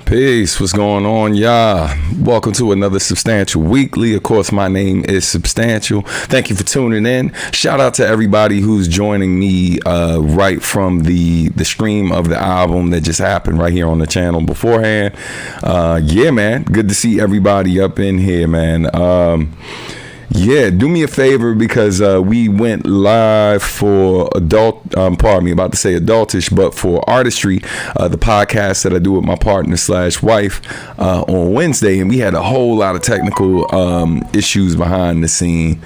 Peace, what's going on, y'all? Welcome to another Substantial Weekly. Of course, my name is Substantial. Thank you for tuning in. Shout out to everybody who's joining me right from the stream of the album that just happened right here on the channel beforehand. Yeah, man, good to see everybody up in here, man. Yeah, do me a favor because we went live for Adultish, but for Artistry, the podcast that I do with my partner / wife on Wednesday, and we had a whole lot of technical issues behind the scene.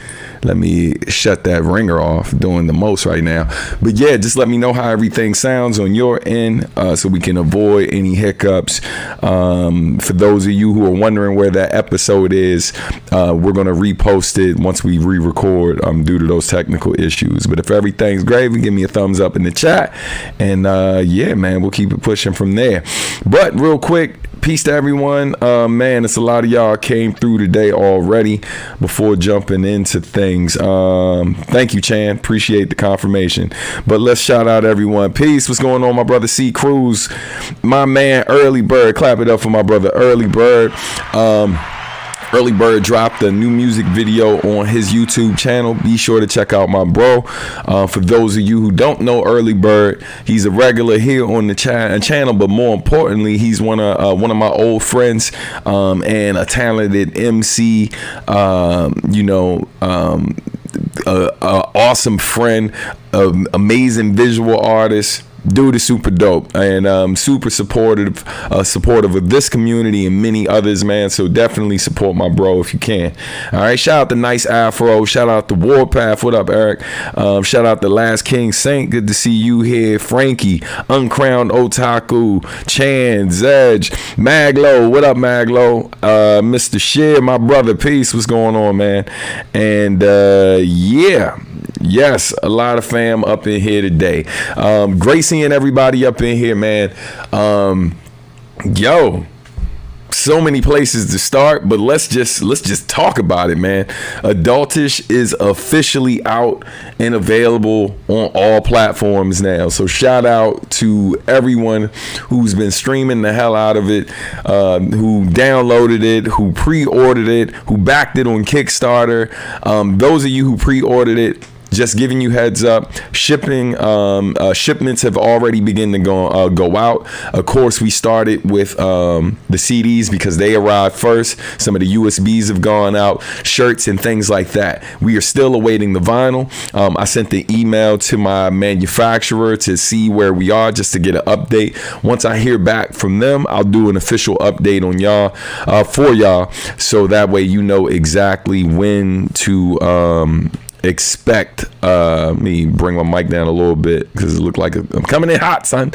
Let me shut that ringer off, doing the most right now. But yeah, just let me know how everything sounds on your end so we can avoid any hiccups. For those of you who are wondering where that episode is, we're going to repost it once we re-record due to those technical issues. But if everything's great, give me a thumbs up in the chat. And yeah, man, we'll keep it pushing from there. But real quick, peace to everyone. Man, it's a lot of y'all came through today already. Before jumping into things, thank you, Chan. Appreciate the confirmation. But let's shout out everyone. Peace. What's going on, my brother C. Cruz? My man, Early Bird. Clap it up for my brother, Early Bird. Early Bird dropped a new music video on his YouTube channel. Be sure to check out my bro. For those of you who don't know Early Bird, he's a regular here on the channel, but more importantly, he's one of my old friends and a talented MC. Awesome friend, amazing visual artist. Dude is super dope and super supportive of this community and many others, man. So definitely support my bro if you can. All right, shout out to Nice Afro, shout out to Warpath. What up, Eric? Shout out to Last King Saint. Good to see you here. Frankie, Uncrowned Otaku, Chan, Zedge, Maglo. What up, Maglo? Mr. Shear, my brother. Peace. What's going on, man? And yeah. Yes, a lot of fam up in here today. Great seeing everybody up in here, man. So many places to start, but let's just talk about it, man. Adultish is officially out and available on all platforms now. So shout out to everyone who's been streaming the hell out of it, who downloaded it, who pre-ordered it, who backed it on Kickstarter. Those of you who pre-ordered it, just giving you heads up, shipments have already begun to go out. Of course, we started with the CDs because they arrived first. Some of the USBs have gone out, shirts and things like that. We are still awaiting the vinyl. I sent the email to my manufacturer to see where we are, just to get an update. Once I hear back from them, I'll do an official update on y'all, for y'all, so that way you know exactly when to expect. Me bring my mic down a little bit because it looked like I'm coming in hot, son.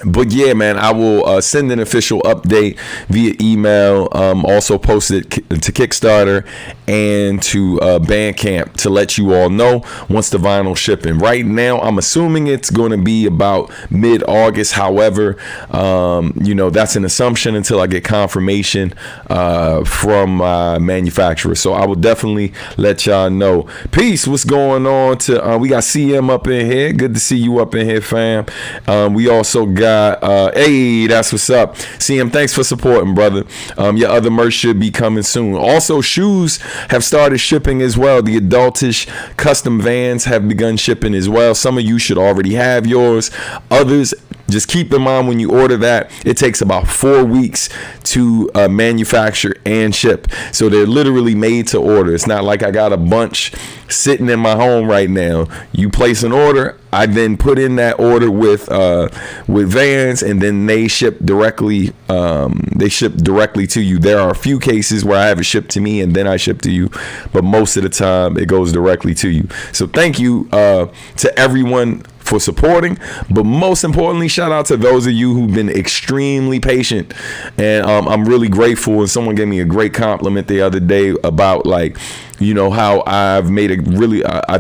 But yeah, man, I will send an official update via email. Also post it to Kickstarter and to Bandcamp to let you all know once the vinyl shipping. Right now, I'm assuming it's going to be about mid-August. However, that's an assumption until I get confirmation from my manufacturer. So I will definitely let y'all know. Peace. What's going on? We got CM up in here. Good to see you up in here, fam. We also got hey, that's what's up. CM, thanks for supporting, brother. Your other merch should be coming soon. Also, shoes have started shipping as well. The Adultish custom Vans have begun shipping as well. Some of you should already have yours. Others, just keep in mind when you order that, it takes about 4 weeks to manufacture and ship. So they're literally made to order. It's not like I got a bunch sitting in my home right now. You place an order, I then put in that order with Vans, and then they ship directly. They ship directly to you. There are a few cases where I have it shipped to me and then I ship to you, but most of the time it goes directly to you. So thank you to everyone for supporting, but most importantly, shout out to those of you who've been extremely patient, and I'm really grateful. And someone gave me a great compliment the other day about how I've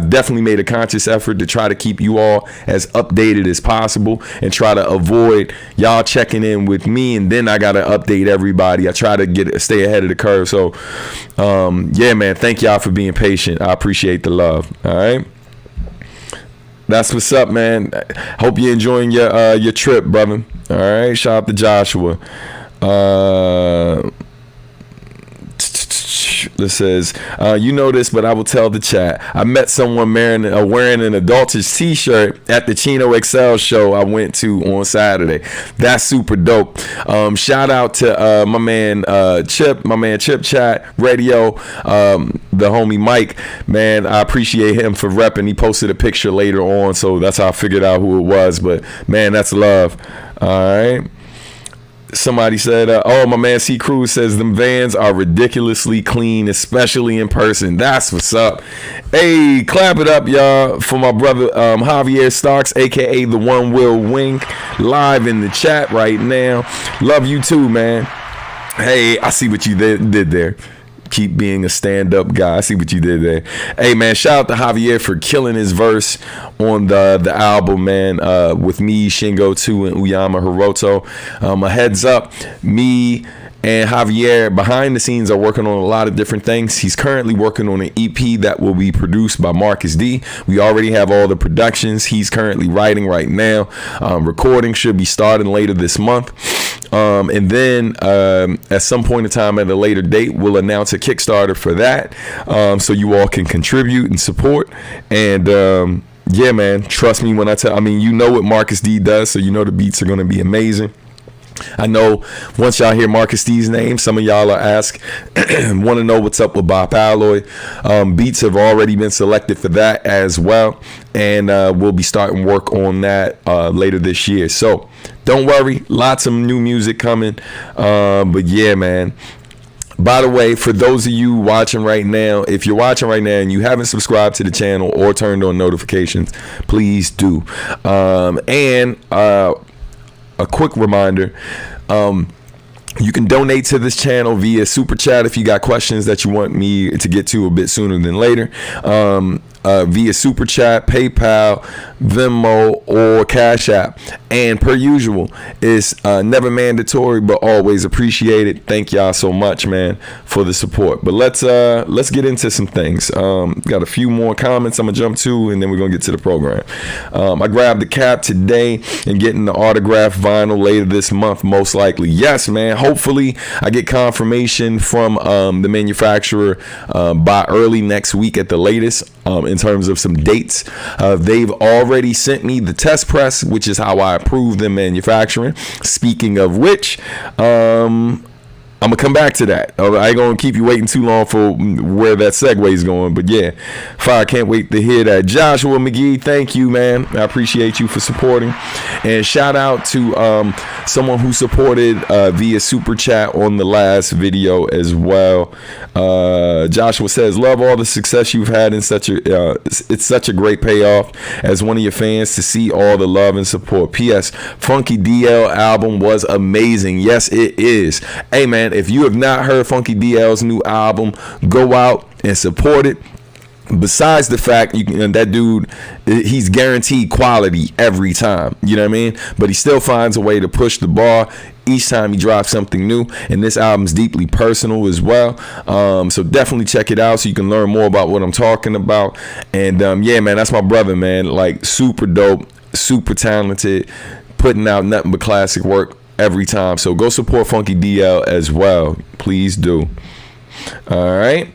definitely made a conscious effort to try to keep you all as updated as possible and try to avoid y'all checking in with me and then I gotta update everybody. I try to stay ahead of the curve. So yeah, man, thank y'all for being patient. I appreciate the love. All right. That's what's up, man. Hope you're enjoying your trip, brother. All right, shout out to Joshua. This says, you know this, but I will tell the chat. I met someone wearing an Adultish t-shirt at the Chino XL show I went to on Saturday. That's super dope. Shout out to my man Chip Chat Radio, the homie Mike. Man, I appreciate him for repping. He posted a picture later on, so that's how I figured out who it was. But man, that's love. All right. Somebody said, my man C. Cruz says them vans are ridiculously clean, especially in person. That's what's up. Hey, clap it up, y'all, for my brother Javier Starks, aka the One Will Wink, live in the chat right now. Love you too, man. Hey, I see what you did there. Keep being a stand-up guy. I see what you did there. Hey, man, shout out to Javier for killing his verse on the album, man, with me, Shingo 2, and Uyama Hiroto. A heads up, me and Javier behind the scenes are working on a lot of different things. He's currently working on an EP that will be produced by Marcus D. We already have all the productions. He's currently writing right now. Recording should be starting later this month. And then at some point in time at a later date, we'll announce a Kickstarter for that, so you all can contribute and support. And yeah, man, trust me when I mean, you know what Marcus D does, so you know the beats are going to be amazing. I know once y'all hear Marcus D's name, some of y'all are want to know what's up with Bob Alloy. Beats have already been selected for that as well, and we'll be starting work on that later this year. So don't worry, lots of new music coming. But yeah, man. By the way, for those of you watching right now, if you're watching right now and you haven't subscribed to the channel or turned on notifications, please do. And a quick reminder, you can donate to this channel via Super Chat if you got questions that you want me to get to a bit sooner than later. Via Super Chat, PayPal, Venmo, or Cash App. And per usual, it's never mandatory but always appreciated. Thank y'all so much, man, for the support. But let's get into some things. Got a few more comments I'm gonna jump to, and then we're gonna get to the program. I grabbed the cap today and getting the autographed vinyl later this month, most likely. Yes, man. Hopefully, I get confirmation from the manufacturer by early next week at the latest. In terms of some dates, they've already sent me the test press, which is how I approve them manufacturing. Speaking of which, I'm gonna come back to that. I ain't gonna keep you waiting too long for where that segue is going, but yeah, I can't wait to hear that. Joshua McGee, thank you, man. I appreciate you for supporting, and shout out to someone who supported via Super Chat on the last video as well. Joshua says, "Love all the success you've had in it's such a great payoff as one of your fans to see all the love and support. P.S. Funky DL album was amazing." Yes, it is. Hey, man. If you have not heard Funky DL's new album, go out and support it. Besides the fact that dude, he's guaranteed quality every time, you know what I mean? But he still finds a way to push the bar each time he drops something new, and this album's deeply personal as well. So definitely check it out so you can learn more about what I'm talking about. And yeah, man, that's my brother, man. Like, super dope, super talented, putting out nothing but classic work every time. So go support Funky DL as well, please do. All right.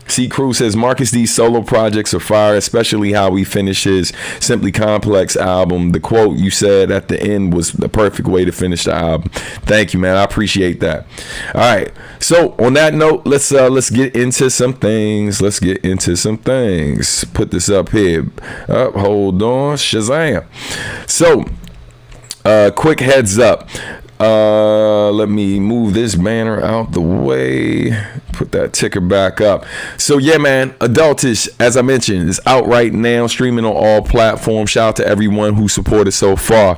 C. Cruz says Marcus D's solo projects are fire, especially how he finishes Simply Complex album. The quote you said at the end was the perfect way to finish the album. Thank you, man. I appreciate that. All right. So on that note, let's get into some things. Put this up here. Hold on. Shazam. So quick heads up. Let me move this banner out the way. Put that ticker back up. So yeah, man, Adultish, as I mentioned, is out right now, streaming on all platforms. Shout out to everyone who supported so far.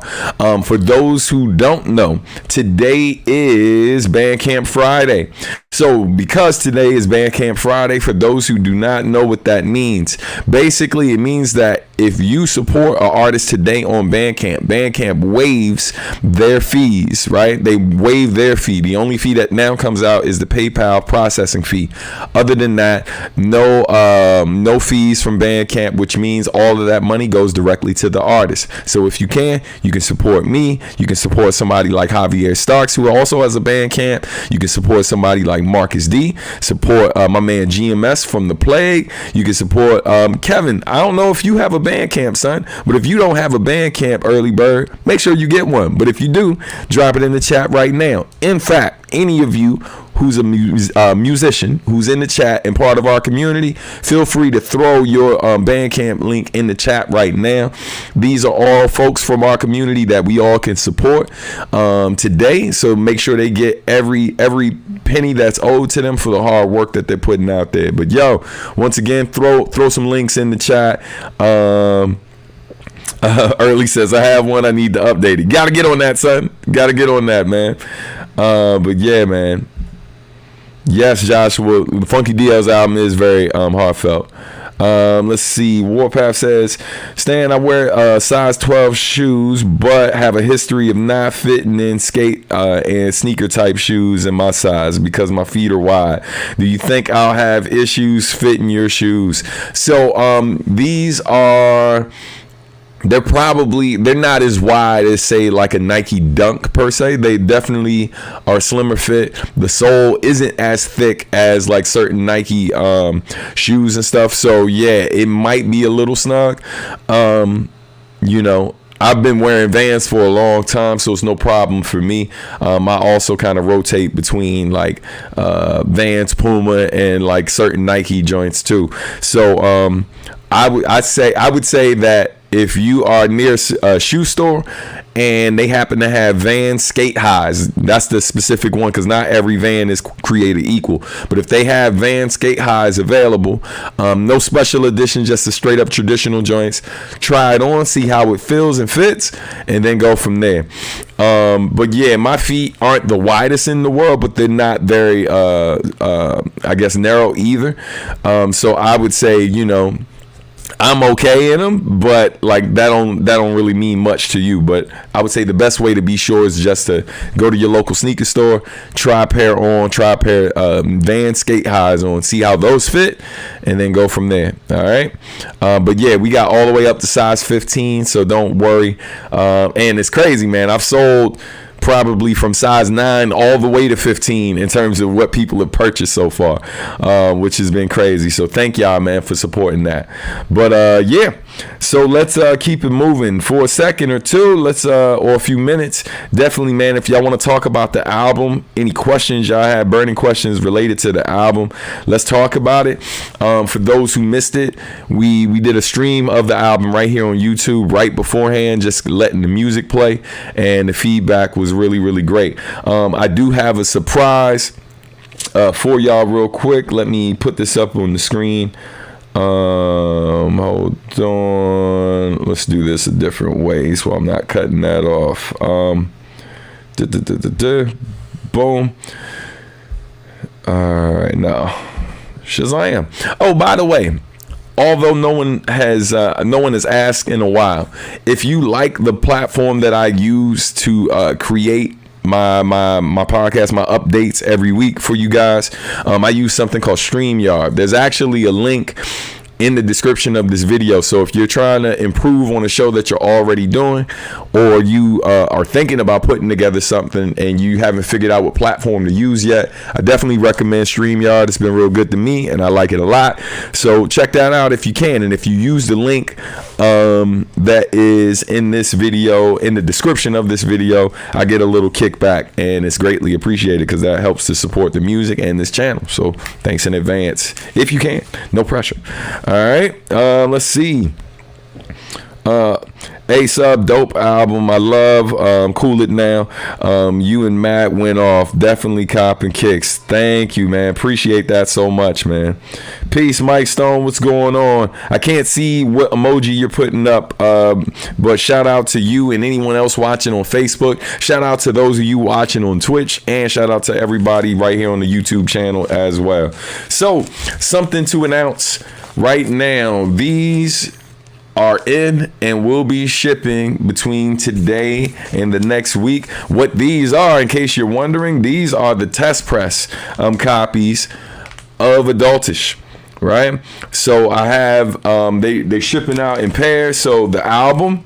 For those who don't know, today is Bandcamp Friday. So because today is Bandcamp Friday, for those who do not know what that means, basically it means that if you support an artist today on Bandcamp, Bandcamp waives their fees, right? They waive their fee. The only fee that now comes out is the PayPal processing fee. Other than that, no fees from Bandcamp, which means all of that money goes directly to the artist. So if you can support me. You can support somebody like Javier Starks, who also has a Bandcamp. You can support somebody like Marcus D. Support my man GMS from The Plague. You can support Kevin. I don't know if you have a Bandcamp, son, but if you don't have a Bandcamp, early bird, make sure you get one. But if you do, drop it in the chat right now. In fact, any of you who's a musician who's in the chat and part of our community, feel free to throw your Bandcamp link in the chat right now. These are all folks from our community that we all can support today, so make sure they get every penny that's owed to them for the hard work that they're putting out there. But yo, once again, throw some links in the chat. Early says, I have one, I need to update it. Gotta get on that, son. Gotta get on that, man. But yeah, man. Yes, Joshua, the Funky DL's album is very heartfelt. Let's see. Warpath says, Stan, I wear size 12 shoes, but have a history of not fitting in skate and sneaker type shoes in my size because my feet are wide. Do you think I'll have issues fitting your shoes? So these are... they're not as wide as, say, like a Nike Dunk per se. They definitely are slimmer fit. The sole isn't as thick as like certain Nike shoes and stuff. So yeah, it might be a little snug. You know, I've been wearing Vans for a long time, so it's no problem for me. I also kind of rotate between like Vans, Puma, and like certain Nike joints too. So I would say that if you are near a shoe store and they happen to have Vans skate highs, that's the specific one, because not every Van is created equal. But if they have Vans skate highs available, no special edition, just the straight up traditional joints, try it on, see how it feels and fits, and then go from there. But yeah, my feet aren't the widest in the world, but they're not very, I guess, narrow either. So I would say, you know, I'm okay in them, but like that don't really mean much to you. But I would say the best way to be sure is just to go to your local sneaker store, try a pair Vans skate highs on, see how those fit, and then go from there. All right. But yeah, we got all the way up to size 15, so don't worry. And it's crazy, man. I've sold probably from size 9 all the way to 15 in terms of what people have purchased so far, which has been crazy. So thank y'all, man, for supporting that. But yeah, so let's keep it moving for a second or two, or a few minutes. Definitely, man, if y'all want to talk about the album, any questions y'all have, burning questions related to the album, let's talk about it. For those who missed it, we did a stream of the album right here on YouTube right beforehand, just letting the music play, and the feedback was really, really great. I do have a surprise for y'all real quick. Let me put this up on the screen. Hold on. Let's do this a different way so I'm not cutting that off. Boom. All right, now Shazam. Oh, by the way, although no one has asked in a while, if you like the platform that I use to create my podcast, my updates every week for you guys, I use something called StreamYard. There's actually a link in the description of this video. So if you're trying to improve on a show that you're already doing, or you are thinking about putting together something and you haven't figured out what platform to use yet, I definitely recommend StreamYard. It's been real good to me and I like it a lot. So check that out if you can. And if you use the link that is in this video, in the description of this video, I get a little kickback, and it's greatly appreciated because that helps to support the music and this channel. So thanks in advance if you can. No pressure. All right, let's see. A-Sub, dope album. I love Cool It Now. You and Matt went off. Definitely copping kicks. Thank you, man. Appreciate that so much, man. Peace, Mike Stone. What's going on? I can't see what emoji you're putting up, but shout out to you and anyone else watching on Facebook. Shout out to those of you watching on Twitch, and shout out to everybody right here on the YouTube channel as well. So, something to announce right now. These are in and will be shipping between today and the next week. What these are, in case you're wondering, these are the test press copies of Adultish, right? So I have they shipping out in pairs. So the album,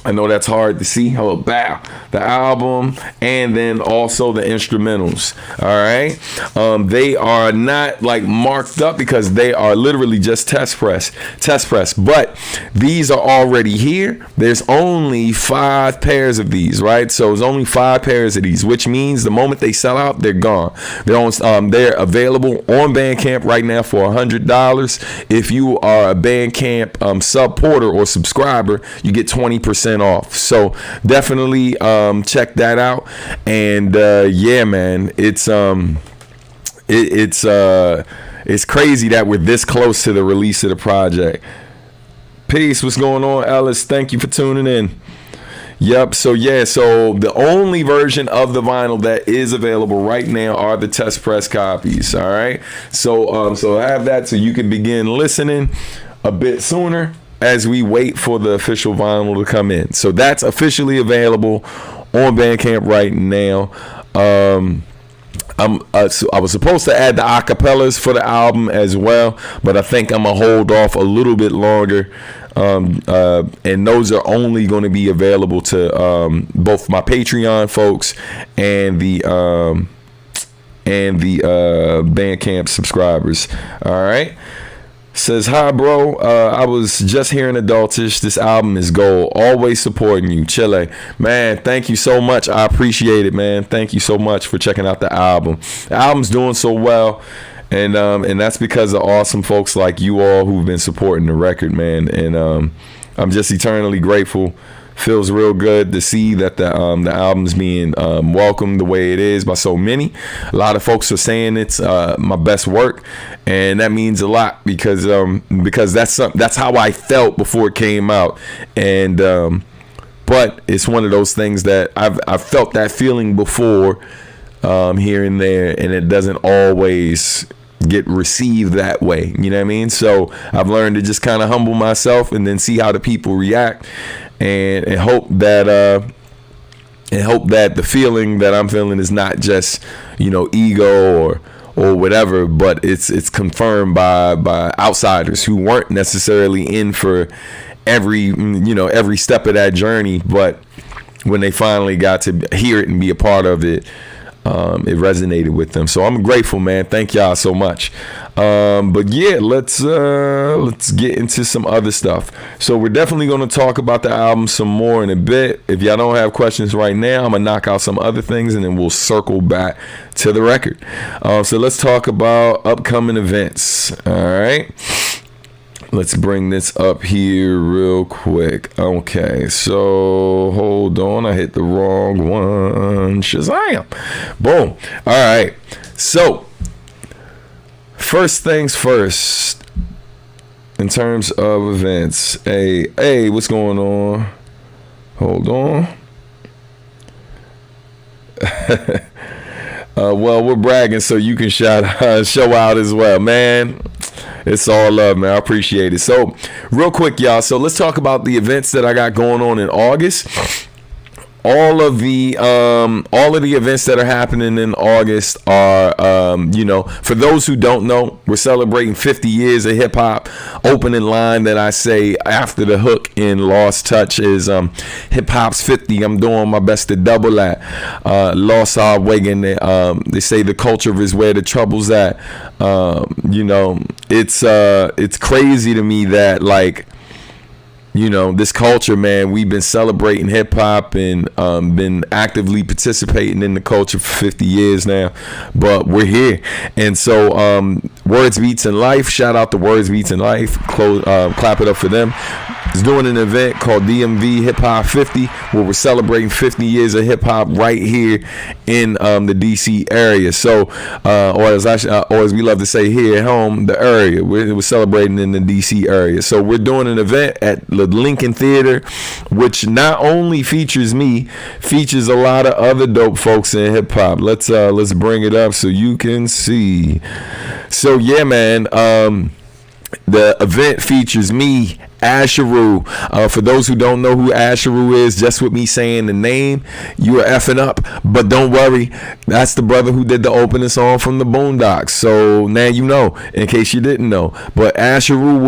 I know that's hard to see. Oh, bow. The album, and then also the instrumentals. All right. They are not like marked up because they are literally just test press. But these are already here. There's only 5 pairs of these, right? So there's only 5 pairs of these, which means the moment they sell out, they're gone. They're available on Bandcamp right now for $100. If you are a Bandcamp supporter or subscriber, you get 20% off. So definitely check that out. And yeah, man, it's crazy that we're this close to the release of the project. Peace. What's going on, Ellis? Thank you for tuning in. Yep. So yeah. So the only version of the vinyl that is available right now are the test press copies. All right. So so I have that so you can begin listening a bit sooner as we wait for the official vinyl to come in. So that's officially available on Bandcamp right now. So I was supposed to add the acapellas for the album as well, but I think I'm gonna hold off a little bit longer. And those are only going to be available to both my Patreon folks and the Bandcamp subscribers. All right. Says, hi, bro. I was just hearing Adultish. This album is gold. Always supporting you. Chile. Man, thank you so much. I appreciate it, man. Thank you so much for checking out the album. The album's doing so well. And that's because of awesome folks like you all who've been supporting the record, man. And I'm just eternally grateful. Feels real good to see that the album's being welcomed the way it is by so many. A lot of folks are saying it's my best work, and that means a lot because that's how I felt before it came out. And but it's one of those things that I've felt that feeling before here and there, and it doesn't always get received that way. You know what I mean? So I've learned to just kind of humble myself and then see how the people react. And hope that the feeling that I'm feeling is not just, ego or whatever, but it's confirmed by outsiders who weren't necessarily in for every step of that journey, but when they finally got to hear it and be a part of it, it resonated with them. So I'm grateful, man. Thank y'all so much. But yeah, let's get into some other stuff. So we're definitely going to talk about the album some more in a bit. If y'all don't have questions right now, I'm gonna knock out some other things and then we'll circle back to the record. So let's talk about upcoming events. All right. Let's bring this up here real quick. Okay, so hold on. I hit the wrong one. Shazam. Boom. All right. So, first things first, in terms of events. Hey, what's going on? Hold on. Well, we're bragging, so you can show out as well, man. It's all love, man. I appreciate it. So, real quick, y'all. So let's talk about the events that I got going on in August. All of the events that are happening in August are, for those who don't know, we're celebrating 50 years of hip hop. Opening line that I say after the hook in Lost Touch is hip hop's 50. I'm doing my best to double that. Lost our wagon. They say the culture is where the trouble's at. It's crazy to me that this culture, man, we've been celebrating hip hop and been actively participating in the culture for 50 years now, but we're here. And so Words Beats in Life, shout out to Words Beats in Life, clap it up for them. is doing an event called DMV Hip Hop 50, where we're celebrating 50 years of hip hop right here in the DC area. So, or as we love to say here at home, the area. We're celebrating in the DC area. So we're doing an event at the Lincoln Theater, which not only features me, features a lot of other dope folks in hip hop. Let's bring it up so you can see. So yeah, man. The event features me, Asheru. For those who don't know who Asheru is, just with me saying the name, you are effing up. But don't worry, that's the brother who did the opening song from the Boondocks. So now you know, in case you didn't know. But Asheru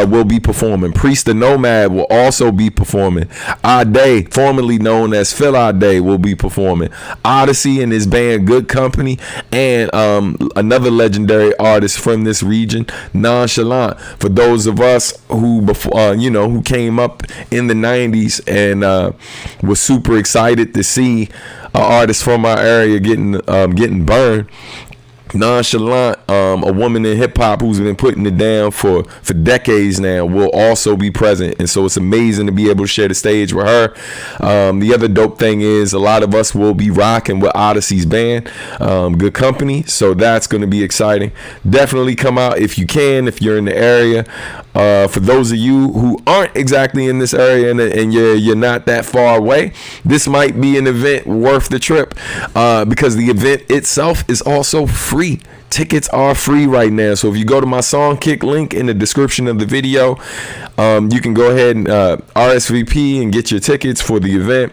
will be performing. Priest the Nomad will also be performing. Ade, formerly known as Phil Ade, will be performing. Odyssey and his band Good Company, and another legendary artist from this region, Nonchalant. For those of us who who came up in the 90s and was super excited to see an artist from our area getting burned. Nonchalant, a woman in hip hop who's been putting it down for decades now, will also be present, and so it's amazing to be able to share the stage with her. The other dope thing is a lot of us will be rocking with Odyssey's band, Good Company, so that's going to be exciting. Definitely come out if you can, if you're in the area. For those of you who aren't exactly in this area and you're not that far away, this might be an event worth the trip, because the event itself is also free. Tickets are free right now. So if you go to my Songkick link in the description of the video, you can go ahead and RSVP and get your tickets for the event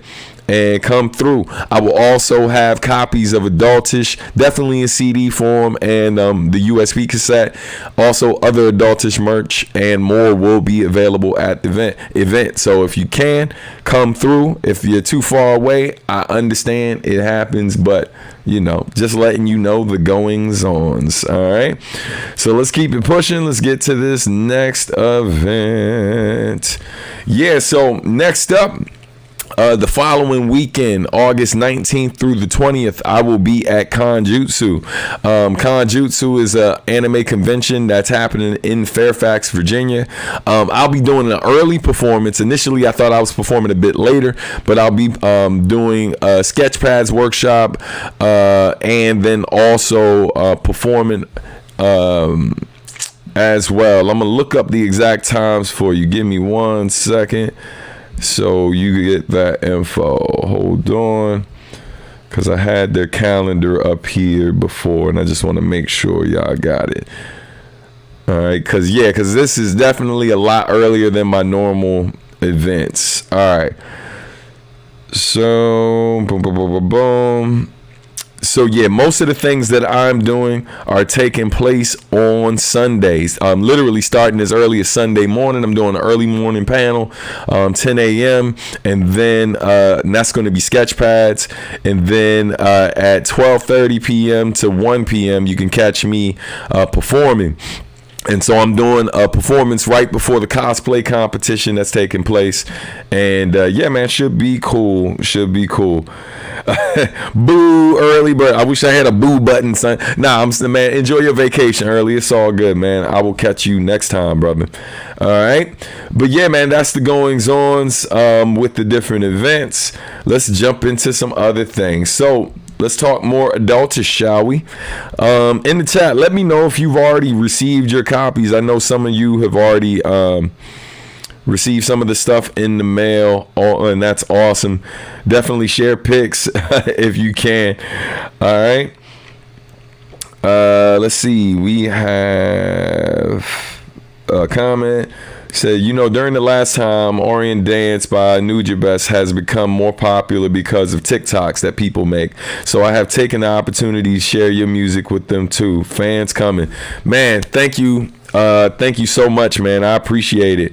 and come through. I will also have copies of Adultish, definitely in CD form, and the USB cassette. Also other Adultish merch and more will be available at the event. So if you can, come through. If you're too far away, I understand, it happens, but just letting you know the goings ons. All right, so let's keep it pushing. Let's get to this next event. Yeah, so next up, the following weekend, August 19th through the 20th, I will be at Conjutsu. Conjutsu is an anime convention that's happening in Fairfax, Virginia. I'll be doing an early performance. Initially, I thought I was performing a bit later, but I'll be doing a Sketchpads workshop, and then also performing as well. I'm going to look up the exact times for you. Give me 1 second. So you get that info. Hold on, because I had their calendar up here before, and I just want to make sure y'all got it. All right, because this is definitely a lot earlier than my normal events. All right. So boom, boom, boom, boom, boom. So yeah, most of the things that I'm doing are taking place on Sundays. I'm literally starting as early as Sunday morning. I'm doing an early morning panel, 10 a.m. And then and that's going to be Sketchpads. And then at 12:30 p.m. to 1 p.m. you can catch me performing. And so I'm doing a performance right before the cosplay competition that's taking place. And yeah, man, should be cool. Boo, early bird. I wish I had a boo button, son. Nah, man, enjoy your vacation early. It's all good, man. I will catch you next time, brother. All right. But yeah, man, that's the goings ons with the different events. Let's jump into some other things. So let's talk more Adultish, shall we? In the chat, let me know if you've already received your copies. I know some of you have already received some of the stuff in the mail, and that's awesome. Definitely share pics if you can. All right. Let's see. We have a comment. Said, during the last time, Orient Dance by Nujabes has become more popular because of TikToks that people make. So I have taken the opportunity to share your music with them too. Fans coming. Man, thank you. Thank you so much, man. I appreciate it.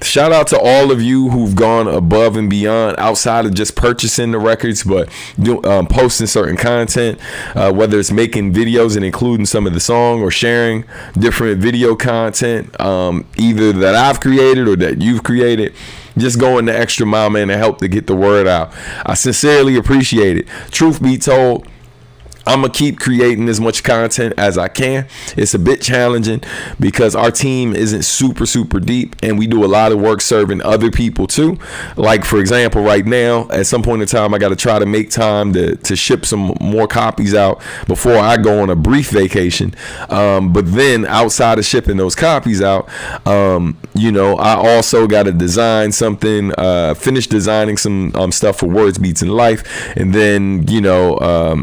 Shout out to all of you who've gone above and beyond outside of just purchasing the records, but posting certain content, whether it's making videos and including some of the song or sharing different video content, either that I've created or that you've created. Just going the extra mile, man, to help to get the word out. I sincerely appreciate it. Truth be told, I'm gonna keep creating as much content as I can. It's a bit challenging because our team isn't super deep, and we do a lot of work serving other people too. Like, for example, right now, at some point in time, I got to try to make time to ship some more copies out before I go on a brief vacation. But then outside of shipping those copies out, I also got to design something, finish designing some stuff for Words, Beats, and Life, and then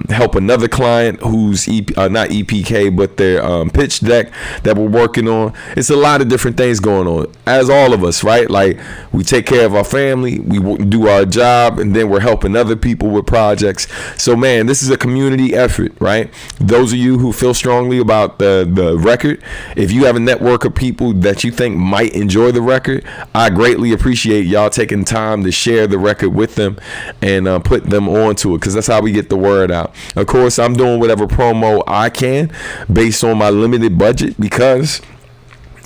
help another client who's not EPK, but their pitch deck that we're working on. It's a lot of different things going on, as all of us, right? Like, we take care of our family, we do our job, and then we're helping other people with projects. So man, this is a community effort, right? Those of you who feel strongly about the record, if you have a network of people that you think might enjoy the record, I greatly appreciate y'all taking time to share the record with them and put them onto it, because that's how we get the word out. Of course, I'm doing whatever promo I can based on my limited budget, because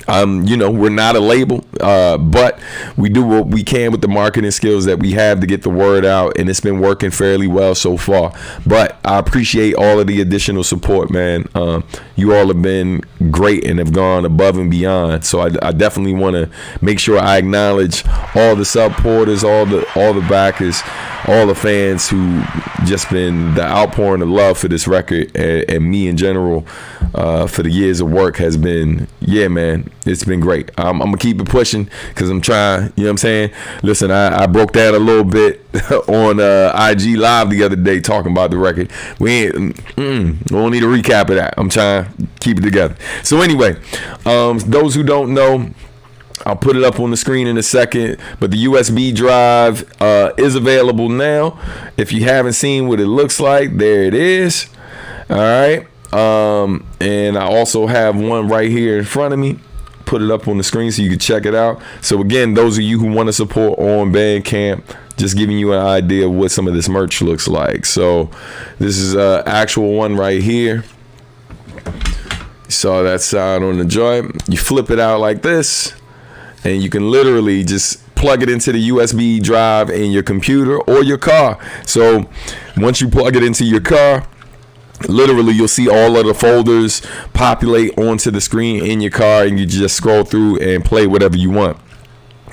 we're not a label, but we do what we can with the marketing skills that we have to get the word out, and it's been working fairly well so far. But I appreciate all of the additional support, man. You all have been great and have gone above and beyond. So I definitely want to make sure I acknowledge all the supporters, all the backers, all the fans who just been the outpouring of love for this record, and me in general for the years of work has been, man, it's been great. I'm gonna keep it pushing because I'm trying, you know what I'm saying? Listen, I broke down a little bit on IG Live the other day talking about the record. We don't need a recap of that. I'm trying to keep it together. So anyway, those who don't know, I'll put it up on the screen in a second, but the USB drive is available now. If you haven't seen what it looks like, there it is. All right. And I also have one right here in front of me. Put it up on the screen so you can check it out. So again, those of you who want to support on Bandcamp, just giving you an idea of what some of this merch looks like. So this is an actual one right here. You saw that side on the joint. You flip it out like this, and you can literally just plug it into the USB drive in your computer or your car. So once you plug it into your car, literally you'll see all of the folders populate onto the screen in your car, and you just scroll through and play whatever you want.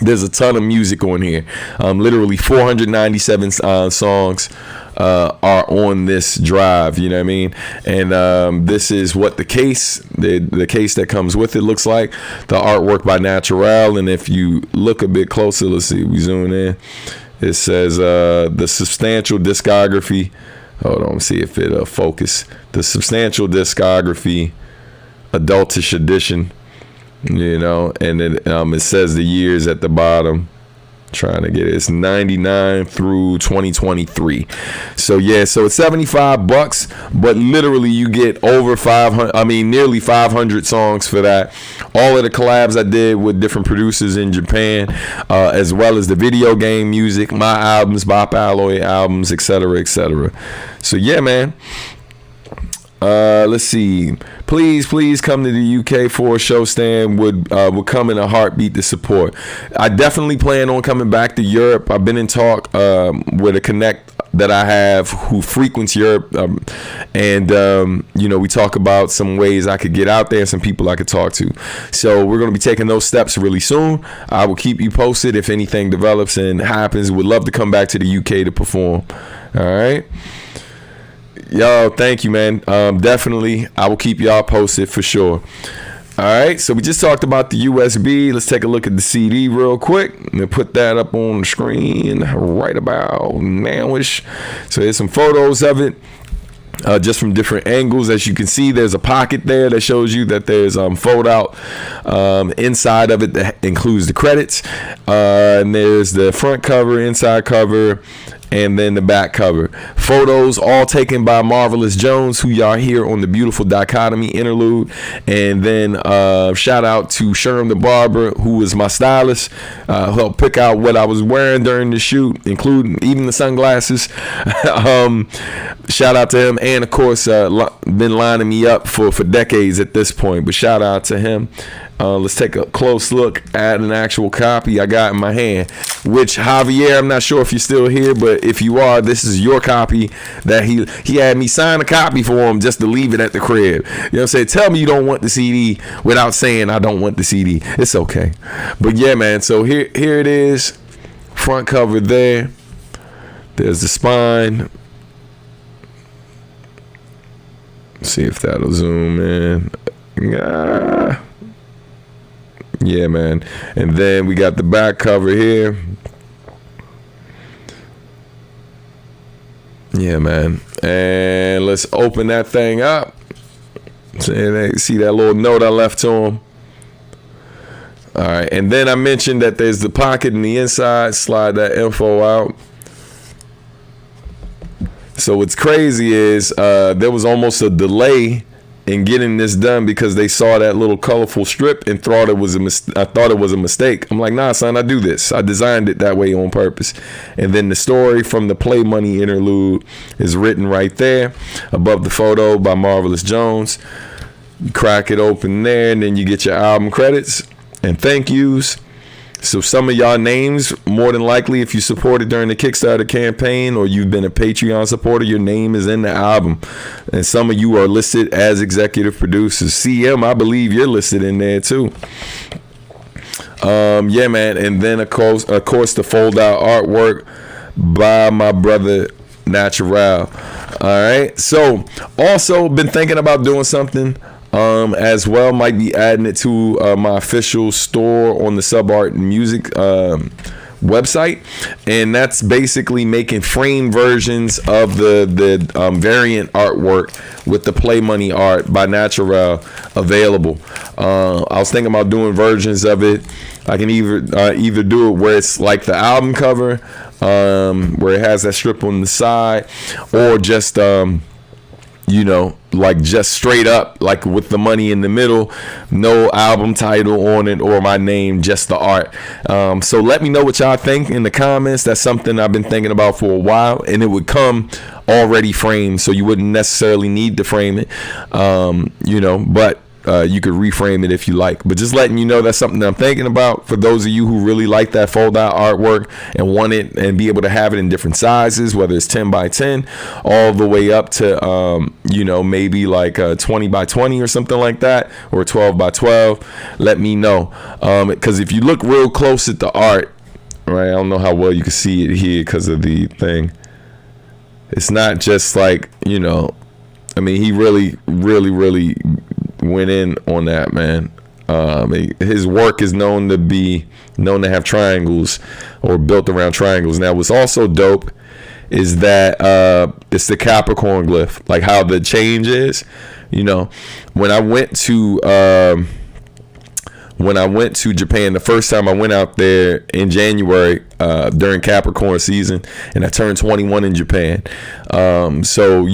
There's a ton of music on here. Literally 497 songs are on this drive, you know what I mean? And this is what the case that comes with it looks like. The artwork by Natural, and if you look a bit closer, let's see, we zoom in. It says the substantial discography. Hold on, see if it focus. The substantial discography, Adultish edition, and then it says the years at the bottom. Trying to get it. It's 99 through 2023. So yeah, so it's $75, but literally you get over 500. I mean, nearly 500 songs for that. All of the collabs I did with different producers in Japan, as well as the video game music, my albums, Bop Alloy albums, etc., etc. So yeah, man. Let's see. Please come to the UK for a show. Stan would come in a heartbeat to support. I definitely plan on coming back to Europe. I've been in talk with a connect that I have who frequents Europe, and we talk about some ways I could get out there and some people I could talk to. So we're going to be taking those steps really soon. I will keep you posted if anything develops and happens. Would love to come back to the UK to perform. All right. Yo, thank you, man. Definitely, I will keep y'all posted for sure. All right, so we just talked about the USB. Let's take a look at the CD real quick. I'm gonna put that up on the screen right about nowish. So here's some photos of it, just from different angles. As you can see, there's a pocket there that shows you that there's fold out inside of it that includes the credits, and there's the front cover, inside cover, and then the back cover. Photos all taken by Marvelous Jones, who y'all hear on the Beautiful Dichotomy interlude. And then shout out to Sherm the Barber, who was my stylist, who helped pick out what I was wearing during the shoot, including even the sunglasses. Shout out to him, and of course been lining me up for decades at this point, but shout out to him. Let's take a close look at an actual copy I got in my hand. which Javier, I'm not sure if you're still here, but if you are, this is your copy that he had me sign a copy for him just to leave it at the crib. You know what I'm saying? Tell me you don't want the CD without saying I don't want the CD. It's okay. But yeah, man, so here it is. Front cover there. There's the spine. See if that'll zoom in. Yeah, man. And then we got the back cover here. Yeah, man. And let's open that thing up. See that little note I left to him. All right. And then I mentioned that there's the pocket in the inside. Slide that info out. So what's crazy is there was almost a delay in getting this done because they saw that little colorful strip and thought it was I thought it was a mistake. I'm like, nah, son, I do this. I designed it that way on purpose. And then the story from the Play Money interlude is written right there above the photo by Marvelous Jones. You crack it open there, and then you get your album credits and thank yous. So some of y'all names, more than likely, if you supported during the Kickstarter campaign or you've been a Patreon supporter, your name is in the album. And some of you are listed as executive producers. CM, I believe you're listed in there too. Yeah, man. And then, of course, the fold-out artwork by my brother, Natural. All right. So, also been thinking about doing something as well. Might be adding it to my official store on the Sub Art and Music website, and that's basically making frame versions of the variant artwork with the Play Money art by Natural available. I was thinking about doing versions of it. I can either do it where it's like the album cover, where it has that strip on the side, or just like just straight up, like with the money in the middle, no album title on it or my name, just the art. So let me know what y'all think in the comments. That's something I've been thinking about for a while, and it would come already framed, so you wouldn't necessarily need to frame it, but you could reframe it if you like. But just letting you know that's something that I'm thinking about for those of you who really like that fold out artwork and want it and be able to have it in different sizes, whether it's 10 by 10 all the way up to maybe like 20 by 20 or something like that, or 12 by 12. Let me know, because if you look real close at the art, right, I don't know how well you can see it here because of the thing. It's not just like, he really went in on that, man. His work is known to have triangles or built around triangles. Now, what's also dope is that it's the Capricorn glyph, like how the change is. When I went to Japan, the first time I went out there in January during Capricorn season, and I turned 21 in Japan. So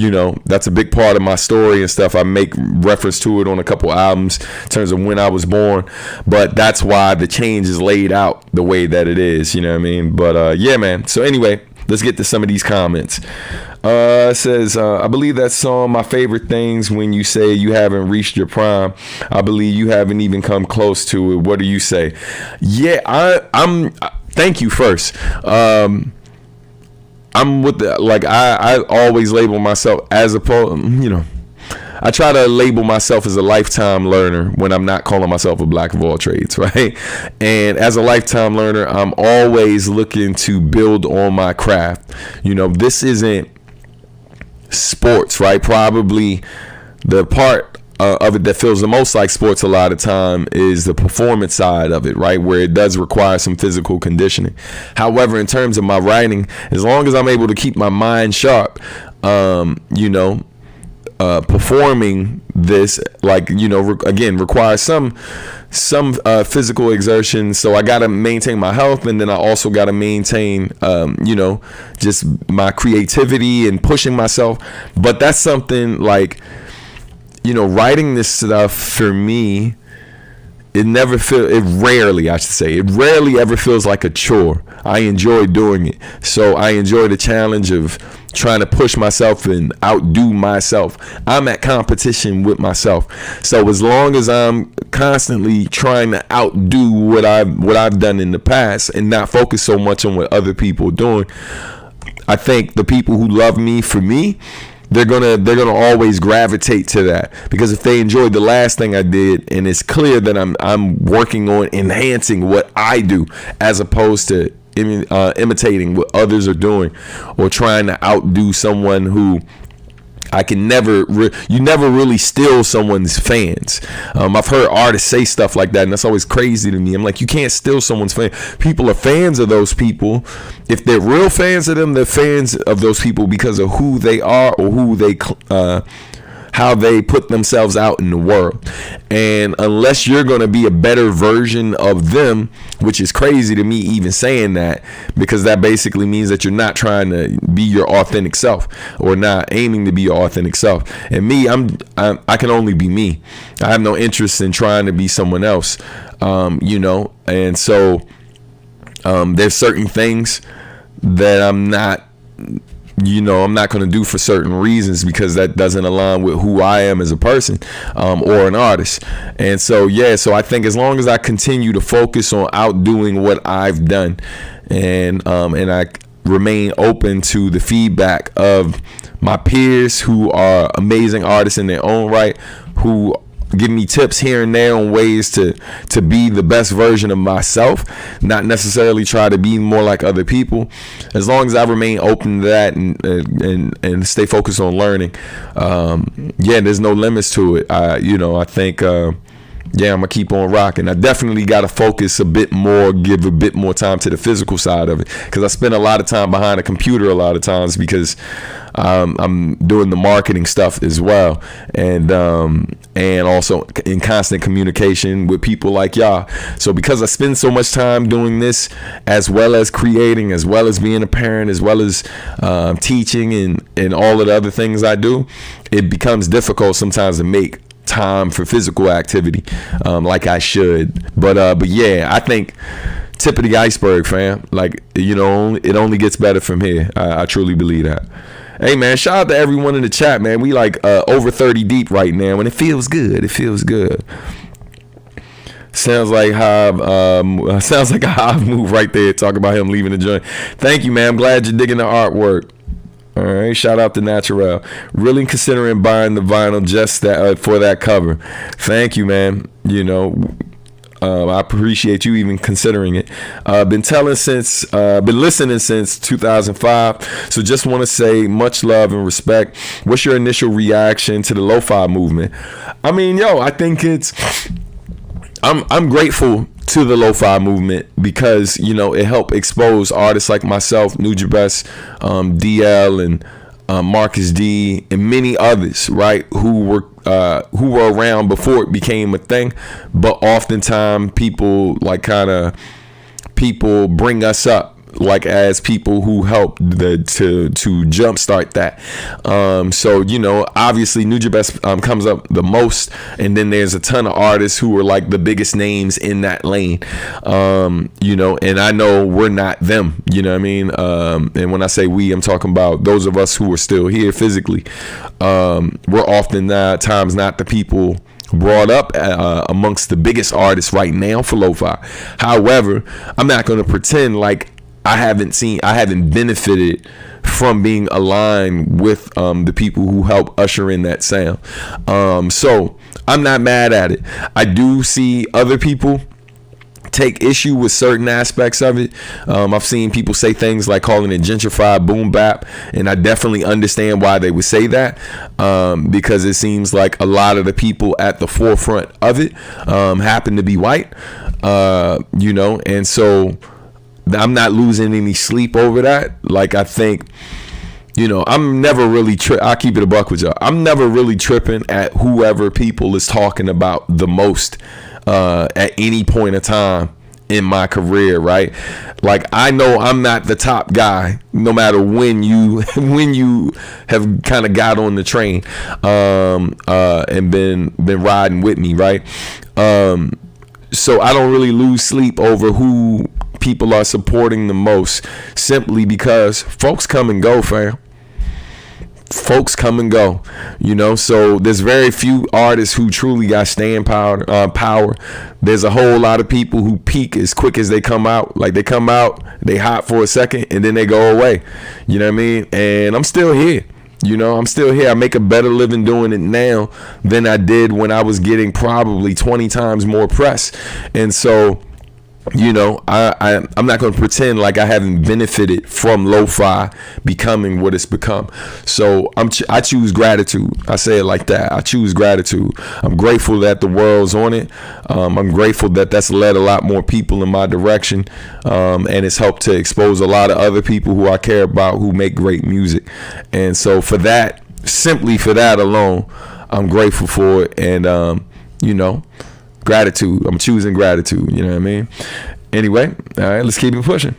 that's a big part of my story and stuff. I make reference to it on a couple albums in terms of when I was born, but that's why the change is laid out the way that it is. You know what I mean? But yeah, man. So anyway, let's get to some of these comments. It says, I believe that song, My Favorite Things, when you say you haven't reached your prime. I believe you haven't even come close to it. What do you say? Yeah, I'm thank you first. I'm with the, like, I always label myself as I try to label myself as a lifetime learner when I'm not calling myself a black of all trades, right? And as a lifetime learner, I'm always looking to build on my craft. This isn't sports, right? Probably the part of it that feels the most like sports a lot of time is the performance side of it, right? Where it does require some physical conditioning. However, in terms of my writing, as long as I'm able to keep my mind sharp, performing this, again, requires some physical exertion. So I got to maintain my health, and then I also got to maintain just my creativity and pushing myself. But that's something like writing this stuff for me it rarely, I should say, it rarely ever feels like a chore. I enjoy doing it. So I enjoy the challenge of trying to push myself and outdo myself. I'm at competition with myself. So as long as I'm constantly trying to outdo what I've done in the past and not focus so much on what other people are doing, I think the people who love me for me, they're gonna always gravitate to that, because if they enjoyed the last thing I did, and it's clear that I'm working on enhancing what I do as opposed to imitating what others are doing or trying to outdo someone who I can you never really steal someone's fans. I've heard artists say stuff like that, and that's always crazy to me. I'm like, you can't steal someone's fan. People are fans of those people. If they're real fans of them, they're fans of those people because of who they are or how they put themselves out in the world. And unless you're going to be a better version of them, which is crazy to me even saying that, because that basically means that you're not trying to be your authentic self or not aiming to be your authentic self. And me, I can only be me. I have no interest in trying to be someone else, and so there's certain things that I'm not going to do for certain reasons because that doesn't align with who I am as a person or an artist. And so I think as long as I continue to focus on outdoing what I've done, and I remain open to the feedback of my peers who are amazing artists in their own right, who give me tips here and there on ways to be the best version of myself, not necessarily try to be more like other people. As long as I remain open to that and stay focused on learning, there's no limits to it. I think I'm gonna keep on rocking. I definitely gotta focus a bit more, give a bit more time to the physical side of it, because I spend a lot of time behind a computer a lot of times because I'm doing the marketing stuff as well, and also in constant communication with people like y'all. So because I spend so much time doing this, as well as creating, as well as being a parent, as well as teaching and all of the other things I do, it becomes difficult sometimes to make time for physical activity like I should. But I think tip of the iceberg, fam. Like, it only gets better from here. I truly believe that. Hey man, shout out to everyone in the chat, man. We like over 30 deep right now, and it feels good. Sounds like a Hive move right there. Talk about him leaving the joint. Thank you, man. I'm glad you're digging the artwork. All right, shout out to Natural. Really considering buying the vinyl just for that cover. Thank you, man. I appreciate you even considering it. Been listening since 2005. So just want to say much love and respect. What's your initial reaction to the lo-fi movement? I mean, I think I'm grateful to the lo-fi movement because it helped expose artists like myself, Nujabes, DL, and Marcus D, and many others, right, who were around before it became a thing. But oftentimes people bring us up like as people who helped to jumpstart that. So obviously Nujabes comes up the most, and then there's a ton of artists who are like the biggest names in that lane. And I know we're not them. You know what I mean? And when I say we, I'm talking about those of us who are still here physically. We're often times not the people brought up amongst the biggest artists right now for lo-fi. However, I'm not going to pretend like I haven't benefited from being aligned with the people who help usher in that sound. So I'm not mad at it. I do see other people take issue with certain aspects of it. I've seen people say things like calling it gentrified boom bap, and I definitely understand why they would say that, because it seems like a lot of the people at the forefront of it happen to be white, and so I'm not losing any sleep over that. Like, I think, I'm never really I'll keep it a buck with y'all. I'm never really tripping at whoever people is talking about the most at any point of time in my career, right? Like, I know I'm not the top guy, no matter when you have kind of got on the train and been riding with me, right? So I don't really lose sleep over who people are supporting the most, simply because folks come and go, fam. Folks come and go, so there's very few artists who truly got staying power. There's a whole lot of people who peak as quick as they come out. Like, they come out, they hot for a second, and then they go away. You know what I mean? And I'm still here. I'm still here. I make a better living doing it now than I did when I was getting probably 20 times more press. And so, I'm not going to pretend like I haven't benefited from lo-fi becoming what it's become. So I choose gratitude. I say it like that. I choose gratitude. I'm grateful that the world's on it. I'm grateful that that's led a lot more people in my direction, and it's helped to expose a lot of other people who I care about who make great music. And so for that, simply for that alone, I'm grateful for it. And gratitude. I'm choosing gratitude. You know what I mean? Anyway, all right, let's keep it pushing.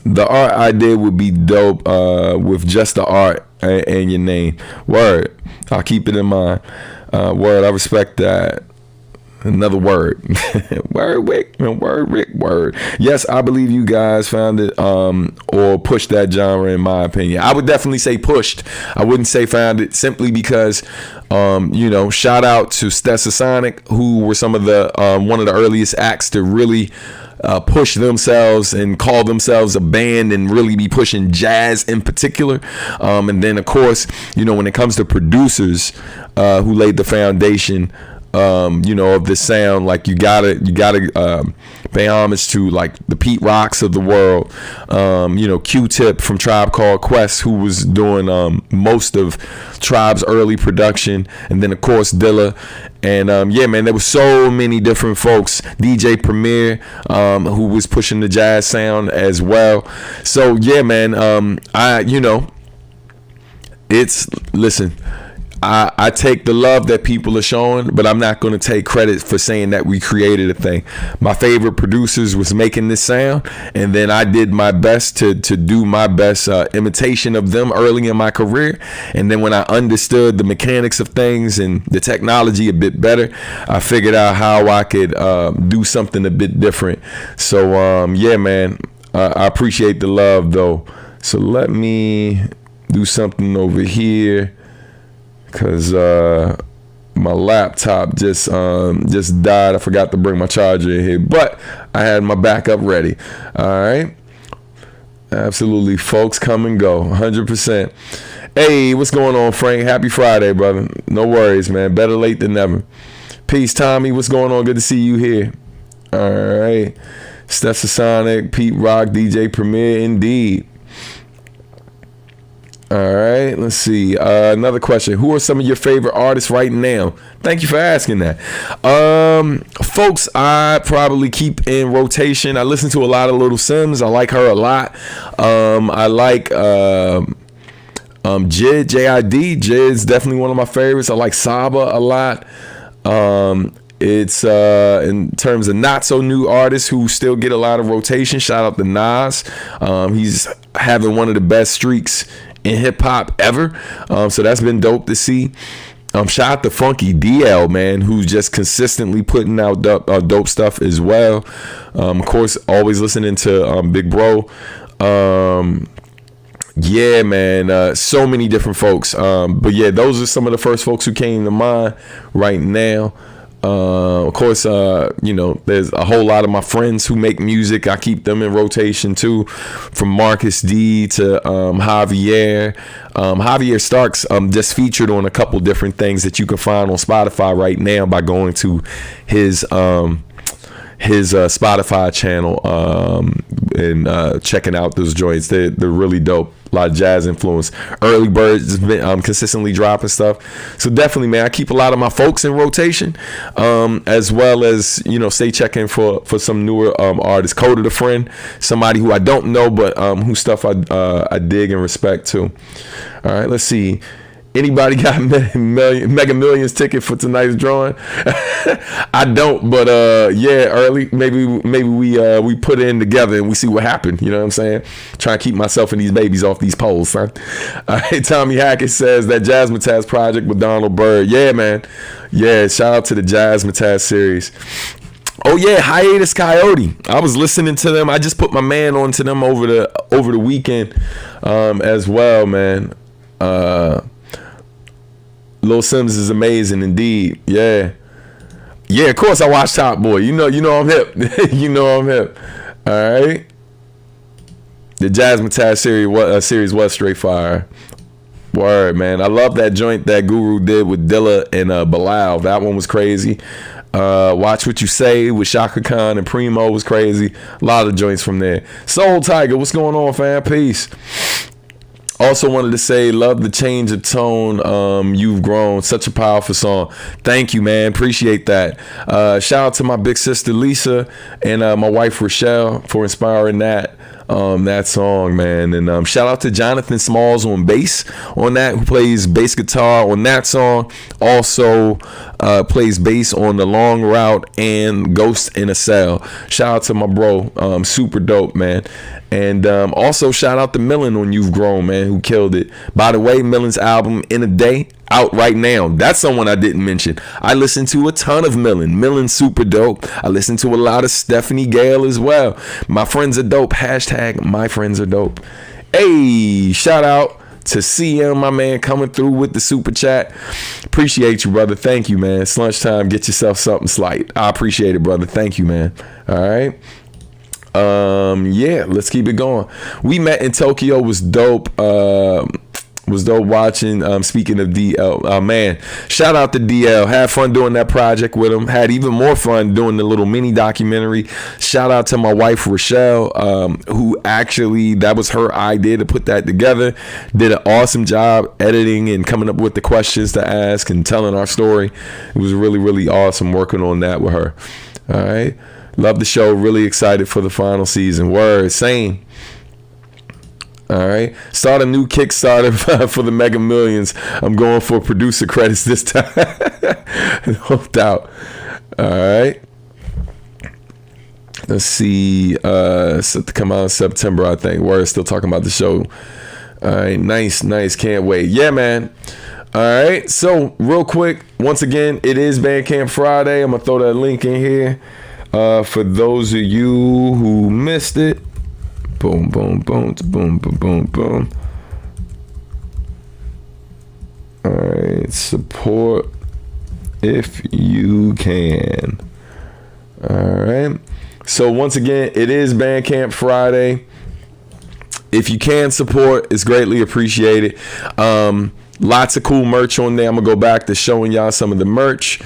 The art I did would be dope with just the art and your name. Word. I'll keep it in mind. Word. I respect that. Another word. Word, Rick. Word. Yes, I believe you guys found it or pushed that genre, in my opinion. I would definitely say pushed. I wouldn't say found it, simply because shout out to Stetsasonic, who were some of the one of the earliest acts to really push themselves and call themselves a band and really be pushing jazz in particular. And then, of course, when it comes to producers who laid the foundation of this sound, like you gotta pay homage to like the Pete Rocks of the world, Q-Tip from Tribe Called Quest, who was doing most of Tribe's early production, and then of course Dilla, and there was so many different folks. DJ Premier, who was pushing the jazz sound as well. So I take the love that people are showing, but I'm not going to take credit for saying that we created a thing. My favorite producers was making this sound, and then I did my best to do my best imitation of them early in my career. And then when I understood the mechanics of things and the technology a bit better, I figured out how I could do something a bit different. So I appreciate the love though. So let me do something over here, because my laptop just died. I forgot to bring my charger in here, but I had my backup ready. All right. Absolutely, folks come and go, 100%. Hey, what's going on, Frank? Happy Friday, brother. No worries, man. Better late than never. Peace, Tommy. What's going on? Good to see you here. All right. Stetsasonic, Pete Rock, DJ Premier, indeed. All right, let's see. Another question. Who are some of your favorite artists right now? Thank you for asking that. Folks, I probably keep in rotation. I listen to a lot of Little Sims. I like her a lot. I like Jid, J-I-D. Jid's definitely one of my favorites. I like Saba a lot. It's in terms of not so new artists who still get a lot of rotation. Shout out to Nas. He's having one of the best streaks in hip hop ever. So that's been dope to see. Shout out to Funky DL, man, who's just consistently putting out dope stuff as well. Of course, always listening to Big Bro. So many different folks. But yeah, those are some of the first folks who came to mind right now. Of course, there's a whole lot of my friends who make music. I keep them in rotation too, from Marcus D to Javier. Javier Starks just featured on a couple different things that you can find on Spotify right now by going to his Spotify channel and checking out those joints. They're really dope. A lot of jazz influence. Early Birds has been consistently dropping stuff. So definitely, man, I keep a lot of my folks in rotation, as well as, stay checking for some newer artists. Coda the Friend, somebody who I don't know, but whose stuff I dig and respect too. All right, let's see. Anybody got Mega Millions ticket for tonight's drawing? I don't, but early. Maybe we put it in together and we see what happened. You know what I'm saying? Trying to keep myself and these babies off these poles, son. All right, Tommy Hackett says that Jazzmatazz project with Donald Byrd. Yeah, man. Yeah, shout out to the Jazzmatazz series. Oh yeah, Hiatus Coyote. I was listening to them. I just put my man onto them over the weekend, as well, man. Lil Sims is amazing indeed. Yeah. Yeah, of course I watch Top Boy. You know I'm hip. You know I'm hip. All right. The Jazzmatazz series was straight fire. Word, man. I love that joint that Guru did with Dilla and Bilal. That one was crazy. Watch What You Say with Shaka Khan and Primo was crazy. A lot of joints from there. Soul Tiger, what's going on, fam? Peace. Also wanted to say, love the change of tone. You've grown. Such a powerful song. Thank you, man. Appreciate that. Shout out to my big sister Lisa and my wife Rochelle for inspiring that song, man. And shout out to Jonathan Smalls on bass on that, who plays bass guitar on that song. Also plays bass on The Long Route and Ghost in a Cell. Shout out to my bro. Super dope, man. And also shout out to Millen on You've Grown, man, who killed it. By the way, Millen's album In a Day out right now. That's someone I didn't mention. I listened to a ton of Millen. Millen's super dope. I listened to a lot of Stephanie Gale as well. My friends are dope. Hashtag my friends are dope. Hey, shout out to CM, my man, coming through with the super chat. Appreciate you, brother. Thank you, man. It's lunchtime. Get yourself something slight. I appreciate it, brother. Thank you, man. All right. Yeah, let's keep it going. We met in Tokyo, was dope. Was dope watching. Speaking of DL, man, shout out to DL. Had fun doing that project with him. Had even more fun doing the little mini documentary. Shout out to my wife Rochelle, who actually, that was her idea to put that together. Did an awesome job editing and coming up with the questions to ask and telling our story. It was really, really awesome working on that with her. All right. Love the show. Really excited for the final season. Word. Same. All right. Start a new Kickstarter for the Mega Millions. I'm going for producer credits this time. No doubt. All right. Let's see. Set to come out in September, I think. We're still talking about the show. All right. Nice. Can't wait. Yeah, man. All right. So real quick, once again, it is Bandcamp Friday. I'm going to throw that link in here. For those of you who missed it. Boom, boom, boom, boom, boom, boom, boom. All right, support if you can. All right. So once again, it is Bandcamp Friday. If you can support, it's greatly appreciated. Lots of cool merch on there. I'm gonna go back to showing y'all some of the merch.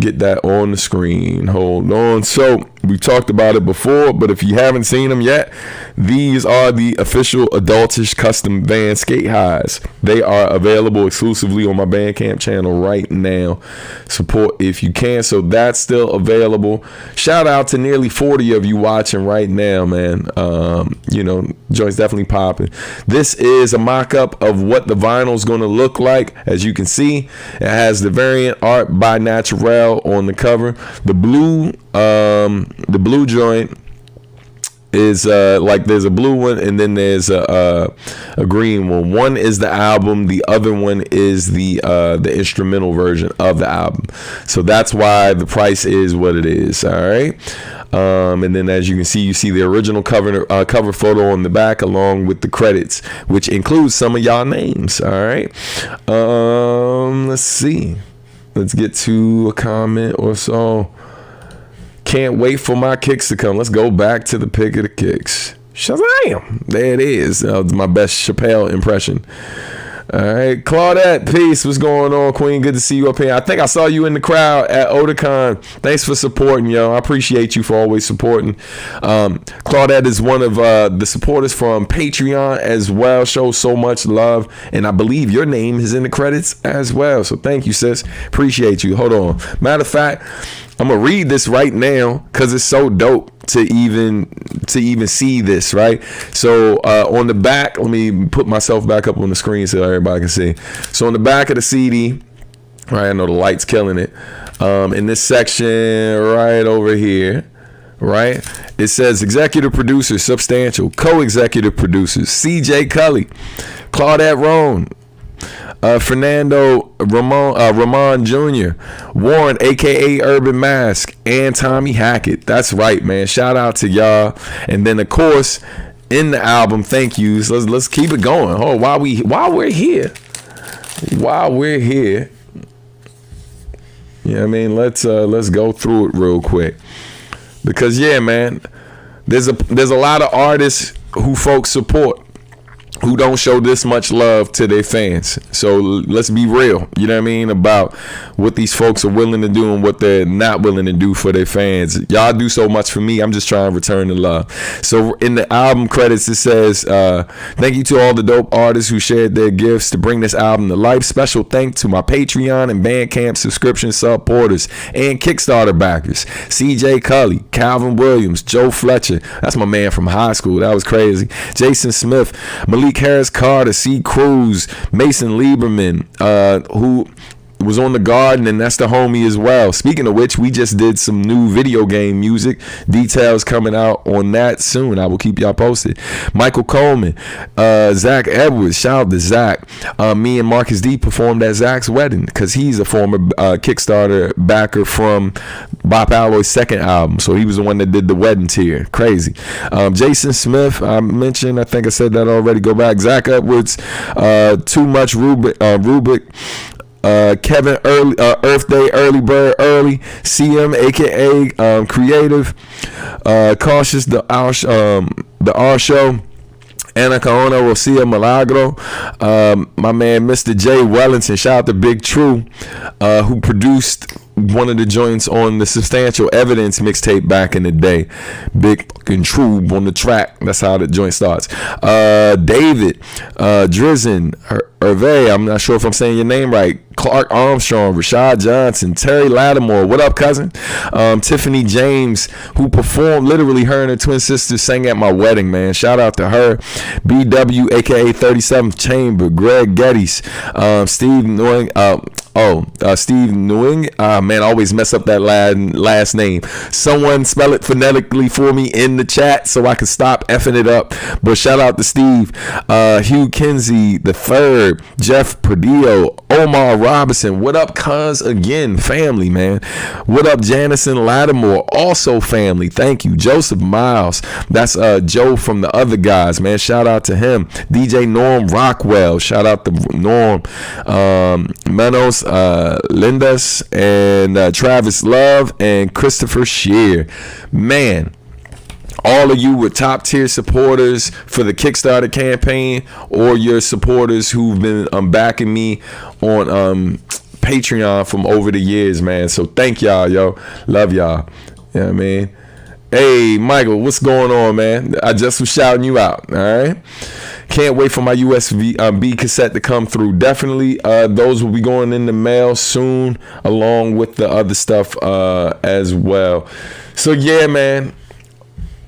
Get that on the screen. Hold on. So we talked about it before, but if you haven't seen them yet, these are the official Adultish custom Van skate highs. They are available exclusively on my Bandcamp channel right now. Support if you can. So that's still available. Shout out to nearly 40 of you watching right now, man. Joint's definitely popping. This is a mock-up of what the vinyl is going to look like. As you can see, it has the variant art by Naturel on the cover. The blue joint is there's a blue one and then there's a green one. One is the album, the other one is the instrumental version of the album. So that's why the price is what it is. All right. And then as you can see, you see the original cover photo on the back along with the credits, which includes some of y'all names. All right. Let's see. Let's get to a comment or so. Can't wait for my kicks to come. Let's go back to the pick of the kicks. Shazam! There it is. That was my best Chappelle impression. All right, Claudette, peace. What's going on, Queen? Good to see you up here. I think I saw you in the crowd at Otakon. Thanks for supporting, yo. I appreciate you for always supporting. Claudette is one of the supporters from Patreon as well. Shows so much love, and I believe your name is in the credits as well. So thank you, sis. Appreciate you. Hold on. Matter of fact, I'm gonna read this right now because it's so dope to even see this, right? So on the back, let me put myself back up on the screen so everybody can see. So on the back of the CD, right? I know the light's killing it. In this section right over here, right? It says executive producers, substantial, co-executive producers, CJ Cully, Claudette Roan, Fernando Ramon Jr., Warren, aka Urban Mask, and Tommy Hackett. That's right, man. Shout out to y'all. And then of course, in the album thank yous. Let's keep it going. Oh, while we're here. You know what I mean? Let's go through it real quick. Because yeah, man, there's a lot of artists who folks support who don't show this much love to their fans. So let's be real, you know what I mean, about what these folks are willing to do and what they're not willing to do for their fans. Y'all do so much for me. I'm just trying to return the love. So in the album credits, it says, thank you to all the dope artists who shared their gifts to bring this album to life. Special thanks to my Patreon and Bandcamp subscription supporters and Kickstarter backers. CJ Cully, Calvin Williams, Joe Fletcher. That's my man from high school. That was crazy. Jason Smith, Malik Harris Carter, C. Cruz, Mason Lieberman, who was on The Garden, and that's the homie as well. Speaking of which, we just did some new video game music. Details coming out on that soon. I will keep y'all posted. Michael Coleman, Zach Edwards, shout out to Zach. Me and Marcus D performed at Zach's wedding because he's a former Kickstarter backer from Bop Alloy's second album. So he was the one that did the wedding tier. Crazy. Jason Smith, I mentioned, I think I said that already. Go back. Zach Edwards, Too Much Rubik. Kevin Early, Earth Day Early Bird Early, CM aka Creative, Cautious the R Show, Anna Caona, Rosia Milagro, my man Mr. J Wellington, shout out to Big True, who produced one of the joints on the Substantial Evidence mixtape back in the day. Big fucking True on the track. That's how the joint starts. David, Drizzen, Hervé, I'm not sure if I'm saying your name right. Clark Armstrong, Rashad Johnson, Terry Lattimore, what up, cousin? Tiffany James, who performed, literally her and her twin sister sang at my wedding, man. Shout out to her. BW, aka 37th Chamber, Greg Geddes, Steve Newing, Steve Newing. Man, I always mess up that last name. Someone spell it phonetically for me in the chat so I can stop effing it up. But shout out to Steve, Hugh Kinsey the third, Jeff Perdillo, Omar Robinson. What up, cuz? Again, family, man. What up, Janison Lattimore? Also family. Thank you. Joseph Miles. That's Joe from the other guys, man. Shout out to him. DJ Norm Rockwell. Shout out to Norm. Menos Lindas and Travis Love and Christopher Shear. Man, all of you were top tier supporters for the Kickstarter campaign, or your supporters who've been backing me on Patreon from over the years, man. So thank y'all, yo. Love y'all. You know what I mean? Hey, Michael, what's going on, man? I just was shouting you out, all right? Can't wait for my USB cassette to come through. Definitely, those will be going in the mail soon, along with the other stuff as well. So, yeah, man.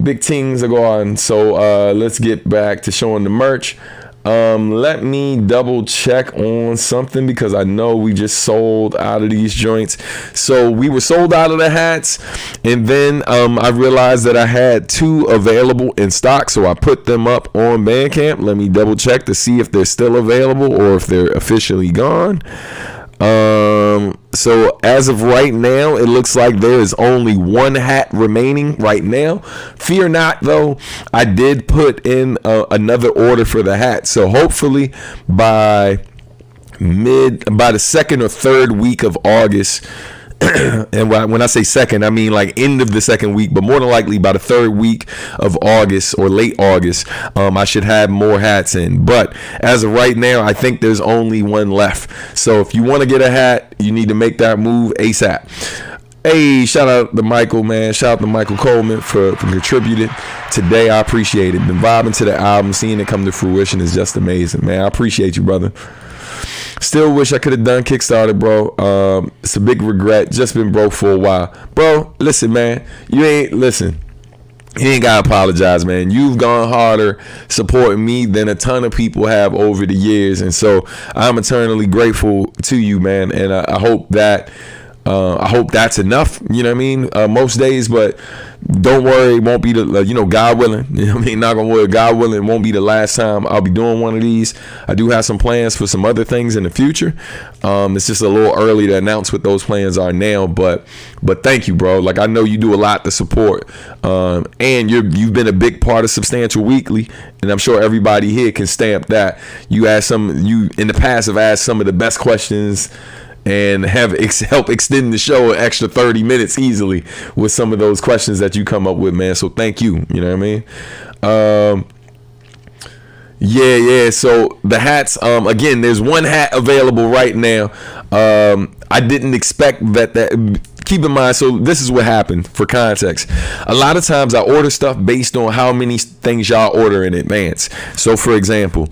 Big things are going. So, let's get back to showing the merch. Let me double check on something because I know we just sold out of these joints. So we were sold out of the hats, and then I realized that I had 2 available in stock, so I put them up on Bandcamp. Let me double check to see if they're still available or if they're officially gone. So as of right now, it looks like there is only 1 hat remaining right now. Fear not, though, I did put in another order for the hat. So hopefully by the second or third week of August, and when I say second, I mean like end of the second week, but more than likely by the third week of August or late August, I should have more hats in. But as of right now, I think there's only 1 left. So if you want to get a hat, you need to make that move ASAP. Hey, shout out to Michael, man. Shout out to Michael Coleman for contributing today. I appreciate it. Been vibing to the album, seeing it come to fruition is just amazing, man. I appreciate you, brother. Still wish I could have done Kickstarter, bro. It's a big regret. Just been broke for a while. Bro, listen, man. You ain't gotta apologize, man. You've gone harder supporting me than a ton of people have over the years. And so I'm eternally grateful to you, man. And I hope that's enough, you know what I mean? Most days, but don't worry, it won't be the God willing, knock on wood, God willing, it won't be the last time I'll be doing one of these. I do have some plans for some other things in the future. It's just a little early to announce what those plans are now, but thank you, bro. Like, I know you do a lot to support, and you've been a big part of Substantial Weekly, and I'm sure everybody here can stamp that. You in the past have asked some of the best questions and have helped extend the show an extra 30 minutes easily with some of those questions that you come up with, man. So thank you. You know what I mean? Yeah. So the hats, again, there's one hat available right now. I didn't expect that. Keep in mind, so this is what happened for context. A lot of times I order stuff based on how many things y'all order in advance. So for example,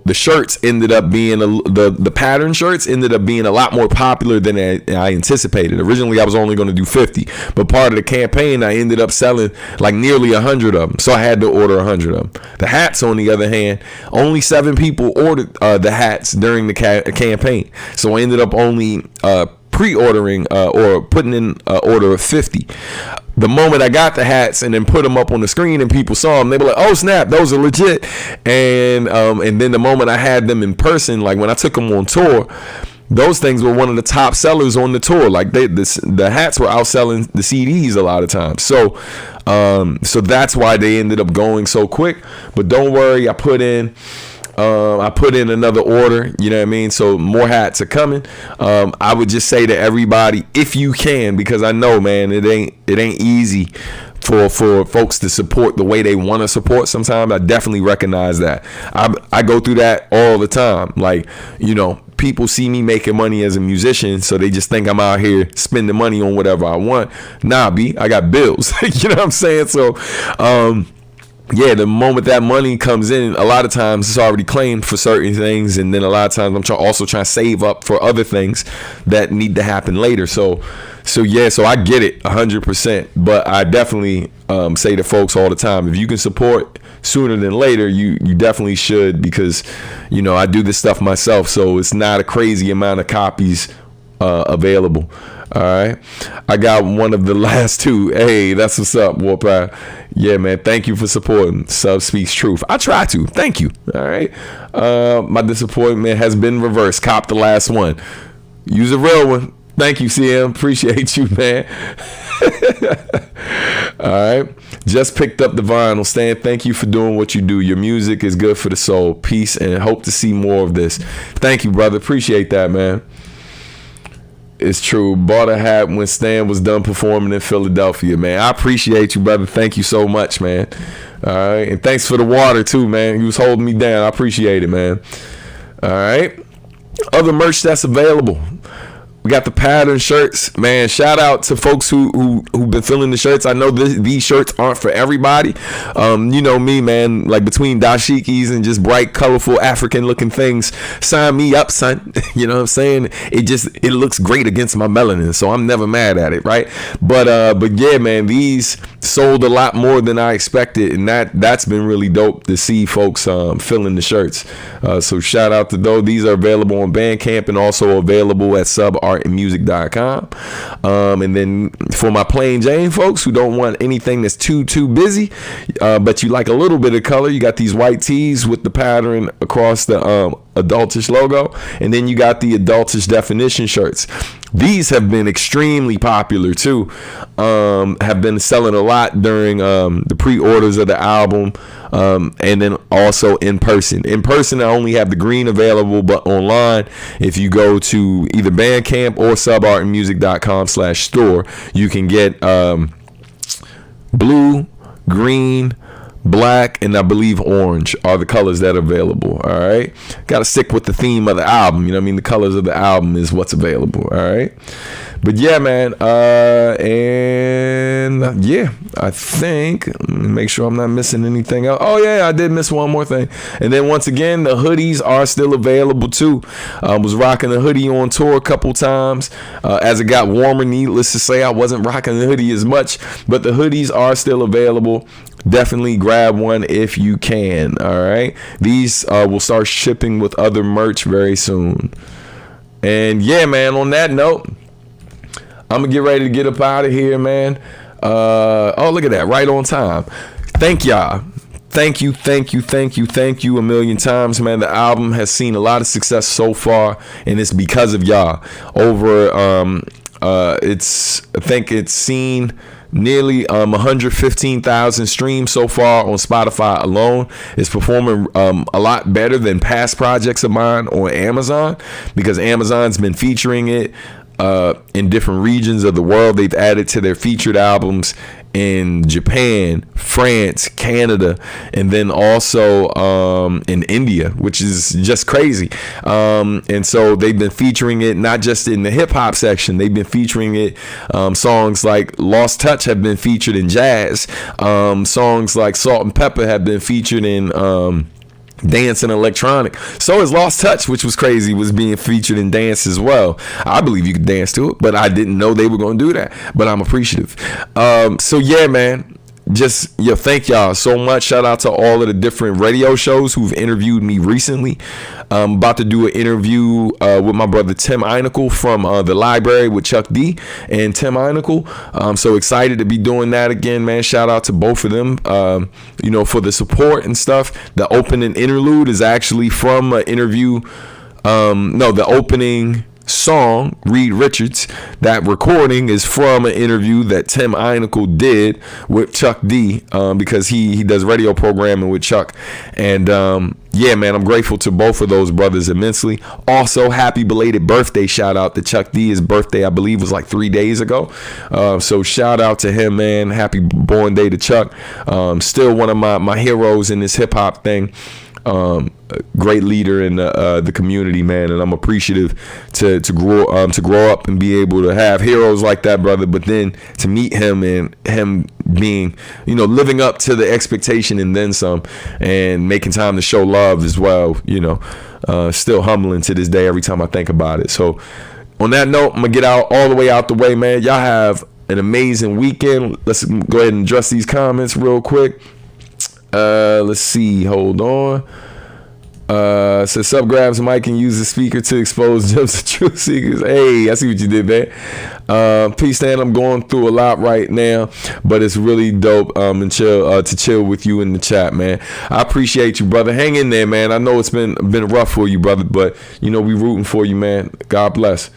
the shirts ended up being the pattern shirts ended up being a lot more popular than I anticipated. Originally, I was only going to do 50, but part of the campaign, I ended up selling like nearly 100 of them. So I had to order 100 of them. The hats, on the other hand, only 7 people ordered the hats during the campaign. So I ended up only pre-ordering or putting in an order of 50. The moment I got the hats and then put them up on the screen and people saw them, they were like, "Oh snap, those are legit!" And then the moment I had them in person, like when I took them on tour, those things were one of the top sellers on the tour. Like the hats were outselling the CDs a lot of times. So that's why they ended up going so quick. But don't worry, I put in another order, you know what I mean? So more hats are coming. I would just say to everybody, if you can, because I know, man, it ain't easy for folks to support the way they want to support. Sometimes I definitely recognize that. I go through that all the time. Like, people see me making money as a musician, so they just think I'm out here spending money on whatever I want. Nah, B, I got bills. You know what I'm saying? So, yeah, the moment that money comes in, a lot of times it's already claimed for certain things, and then a lot of times I'm also trying to save up for other things that need to happen later. So I get it 100%, but I definitely say to folks all the time, if you can support sooner than later, you definitely should, because I do this stuff myself, so it's not a crazy amount of copies available. All right, I got one of the last 2. Hey, that's what's up, Warpath. Yeah, man, thank you for supporting. Sub speaks truth. I try to. Thank you. All right. My disappointment has been reversed. Cop the last one. Use a real one. Thank you, CM. Appreciate you, man. All right. Just picked up the vinyl. Stan, thank you for doing what you do. Your music is good for the soul. Peace, and hope to see more of this. Thank you, brother. Appreciate that, man. It's true. Bought a hat when Stan was done performing in Philadelphia, man. I appreciate you, brother. Thank you so much, man. All right. And thanks for the water, too, man. You was holding me down. I appreciate it, man. All right. Other merch that's available. We got the pattern shirts, man. Shout out to folks who've been filling the shirts. I know these shirts aren't for everybody. You know me, man. Like between dashikis and just bright, colorful, African-looking things, sign me up, son. You know what I'm saying? It looks great against my melanin, so I'm never mad at it, right? But yeah, man, these sold a lot more than I expected, and that's been really dope to see folks filling the shirts. So shout out to those. These are available on Bandcamp and also available at subartandmusic.com. And then for my plain Jane folks who don't want anything that's too busy, but you like a little bit of color, you got these white tees with the pattern across the Adultish logo, and then you got the Adultish definition shirts. These have been extremely popular too. Have been selling a lot during the pre-orders of the album, and then also in person. In person, I only have the green available, but online, if you go to either Bandcamp or subartandmusic.com/store, you can get blue, green, black, and I believe orange are the colors that are available. All right, gotta stick with the theme of the album. You know what I mean? The colors of the album is what's available. All right, but yeah, man, and yeah, I think, make sure I'm not missing anything else. Oh yeah, I did miss one more thing. And then once again, the hoodies are still available too. I was rocking the hoodie on tour a couple times. As it got warmer, needless to say, I wasn't rocking the hoodie as much, but the hoodies are still available. Definitely grab one if you can. All right, these will start shipping with other merch very soon. And yeah, man, on that note, I'm gonna get ready to get up out of here, man. Oh, look at that, right on time. Thank y'all. Thank you a million times, man. The album has seen a lot of success so far, and it's because of y'all. I think it's seen nearly 115,000 streams so far on Spotify alone. It's performing a lot better than past projects of mine on Amazon, because Amazon's been featuring it in different regions of the world. They've added to their featured albums in Japan, France, Canada, and then also in India, which is just crazy. And so they've been featuring it not just in the hip hop section. They've been featuring it. Songs like Lost Touch have been featured in jazz. Songs like Salt and Pepper have been featured in dance and electronic. So is Lost Touch, which was crazy, was being featured in dance as well. I believe you could dance to it, but I didn't know they were going to do that. But I'm appreciative. So yeah, man. Just thank y'all so much. Shout out to all of the different radio shows who've interviewed me recently. I'm about to do an interview with my brother Tim Einicle from the library with Chuck D and Tim Einicle. I'm so excited to be doing that again, man. Shout out to both of them, for the support and stuff. The opening interlude is actually from an interview. The opening song, Reed Richards, that recording is from an interview that Tim Einicle did with Chuck D, because he does radio programming with Chuck. And yeah, man, I'm grateful to both of those brothers immensely. Also, happy belated birthday shout out to Chuck D. His birthday, I believe, was like 3 days ago. So shout out to him, man. Happy born day to Chuck. Still one of my heroes in this hip hop thing. Great leader in the community, man, and I'm appreciative to grow up and be able to have heroes like that, brother. But then to meet him and him being, living up to the expectation and then some, and making time to show love as well. Still humbling to this day every time I think about it. So on that note, I'm gonna get all the way out the way, man. Y'all have an amazing weekend. Let's go ahead and address these comments real quick. Let's see. Hold on. Says Subgrabs Mike can use the speaker to expose gems of truth seekers. Hey, I see what you did there. Peace, Stan. I'm going through a lot right now, but it's really dope and chill to chill with you in the chat, man. I appreciate you, brother. Hang in there, man. I know it's been rough for you, brother, but we rooting for you, man. God bless.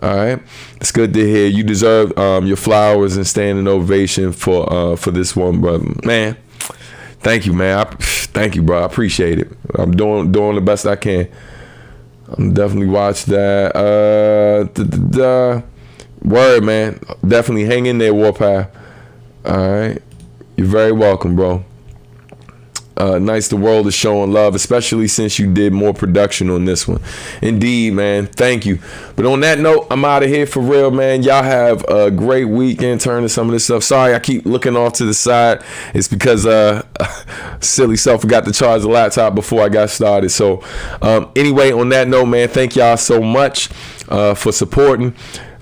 All right, it's good to hear. You deserve your flowers and standing ovation for this one, brother, man. Thank you, man. Thank you, bro. I appreciate it. I'm doing the best I can. I'm definitely watch that. Word, man. Definitely hang in there, Warpath. All right. You're very welcome, bro. Nice the world is showing love, especially since you did more production on this one. Indeed, man. Thank you. But on that note, I'm out of here for real, man. Y'all have a great weekend. Turn to some of this stuff. Sorry, I keep looking off to the side. It's because silly self forgot to charge the laptop before I got started. So anyway, on that note, man, thank y'all so much for supporting.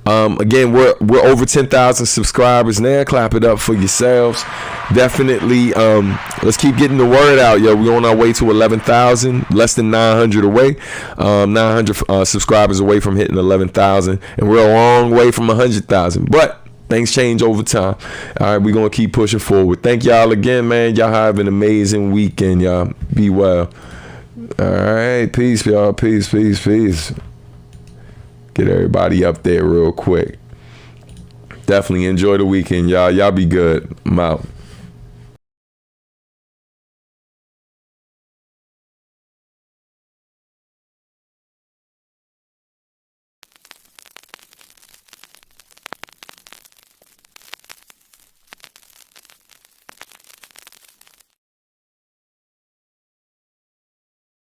Again, we're over 10,000 subscribers now. Clap it up for yourselves. Definitely, let's keep getting the word out, yo. We're on our way to 11,000, less than 900 away. 900 subscribers away from hitting 11,000, and we're a long way from 100,000. But things change over time. All right, we're gonna keep pushing forward. Thank y'all again, man. Y'all have an amazing weekend, y'all. Be well. All right, peace, y'all. Peace. Get everybody up there real quick. Definitely enjoy the weekend, y'all. Y'all be good. I'm out.